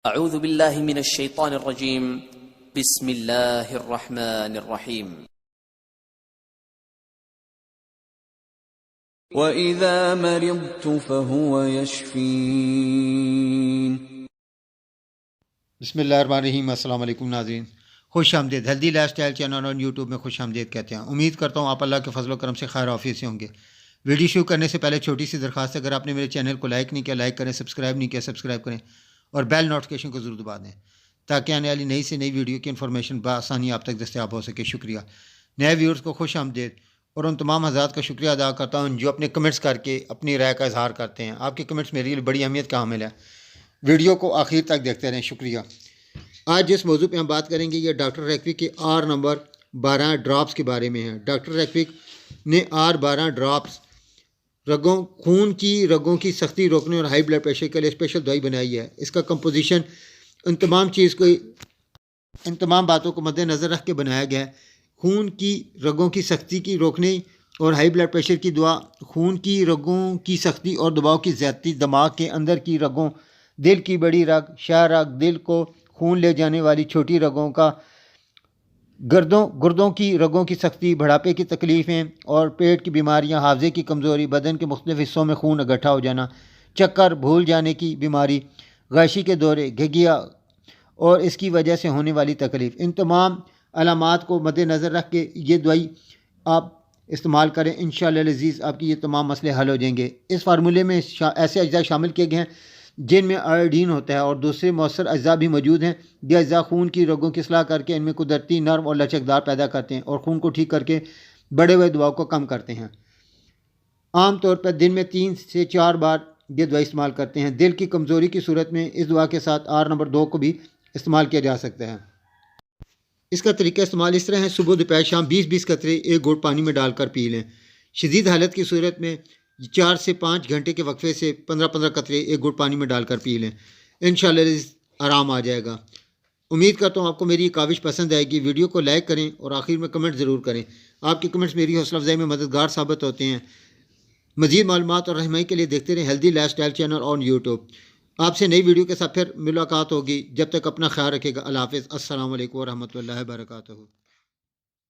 اعوذ باللہ من الشیطان الرجیم بسم اللہ الرحمن الرحیم وَإِذَا مَرِضْتُ فَهُوَ يَشْفِينِ۔ بسم اللہ الرحمن الرحیم۔ السلام علیکم ناظرین، خوش آمدید۔ ہیلدی لائف سٹائل چینل اور یوٹیوب میں خوش آمدید کہتے ہیں۔ امید کرتا ہوں آپ اللہ کے فضل و کرم سے خیر عافیت سے ہوں گے۔ ویڈیو شروع کرنے سے پہلے چھوٹی سی درخواست ہے، اگر آپ نے میرے چینل کو لائک نہیں کیا لائک کریں، سبسکرائب نہیں کیا سبسکرائب کریں اور بیل نوٹیفکیشن کو ضرور دبا دیں تاکہ آنے والی نئی سے نئی ویڈیو کی انفارمیشن بآسانی آپ تک دستیاب ہو سکے۔ شکریہ۔ نئے ویورز کو خوش آمدید اور ان تمام حضرات کا شکریہ ادا کرتا ہوں جو اپنے کمنٹس کر کے اپنی رائے کا اظہار کرتے ہیں۔ آپ کے کمنٹس میرے لیے بڑی اہمیت کا حامل ہے۔ ویڈیو کو آخر تک دیکھتے رہیں، شکریہ۔ آج جس موضوع پہ ہم بات کریں گے یہ ڈاکٹر ریکویک کے آر نمبر 12 ڈراپس کے بارے میں ہے۔ ڈاکٹر ریکویک نے R12 ڈراپس خون کی رگوں کی سختی روکنے اور ہائی بلڈ پریشر کے لیے اسپیشل دوائی بنائی ہے۔ اس کا کمپوزیشن ان تمام باتوں کو مد نظر رکھ کے بنایا گیا ہے۔ خون کی رگوں کی سختی کی روکنے اور ہائی بلڈ پریشر کی دوا، خون کی رگوں کی سختی اور دباؤ کی زیادتی، دماغ کے اندر کی رگوں، دل کی بڑی رگ، شاہ رگ، دل کو خون لے جانے والی چھوٹی رگوں کا، گردوں کی رگوں کی سختی، بڑھاپے کی تکلیفیں اور پیٹ کی بیماریاں، حافظے کی کمزوری، بدن کے مختلف حصوں میں خون اکٹھا ہو جانا، چکر، بھول جانے کی بیماری، غائشی کے دورے، گھیگیا اور اس کی وجہ سے ہونے والی تکلیف، ان تمام علامات کو مد نظر رکھ کے یہ دوائی آپ استعمال کریں۔ انشاءاللہ العزیز آپ کی یہ تمام مسئلے حل ہو جائیں گے۔ اس فارمولے میں ایسے اجزاء شامل کیے گئے ہیں جن میں آیوڈین ہوتا ہے اور دوسرے مؤثر اجزاء بھی موجود ہیں۔ یہ اجزاء خون کی رگوں کی اصلاح کر کے ان میں قدرتی نرم اور لچکدار پیدا کرتے ہیں اور خون کو ٹھیک کر کے بڑے ہوئے دباؤ کو کم کرتے ہیں۔ عام طور پر دن میں 3 سے 4 بار یہ دوائی استعمال کرتے ہیں۔ دل کی کمزوری کی صورت میں اس دوا کے ساتھ R نمبر 2 کو بھی استعمال کیا جا سکتا ہے۔ اس کا طریقہ استعمال اس طرح ہے: صبح دوپہر شام 20-20 قطرے ایک گھونٹ پانی میں ڈال کر پی لیں۔ شدید حالت کی صورت میں 4 سے 5 گھنٹے کے وقفے سے 15-15 قطرے ایک گھونٹ پانی میں ڈال کر پی لیں۔ انشاءاللہ آرام آ جائے گا۔ امید کرتا ہوں آپ کو میری یہ کاوش پسند آئے گی۔ ویڈیو کو لائک کریں اور آخر میں کمنٹ ضرور کریں۔ آپ کے کمنٹس میری حوصلہ افزائی میں مددگار ثابت ہوتے ہیں۔ مزید معلومات اور رہنمائی کے لیے دیکھتے رہیں healthy life style channel on YouTube. آپ سے نئی ویڈیو کے ساتھ پھر ملاقات ہوگی۔ جب تک اپنا خیال رکھے گا۔ اللہ حافظ۔ السلام علیکم ورحمۃ اللہ وبرکاتہ۔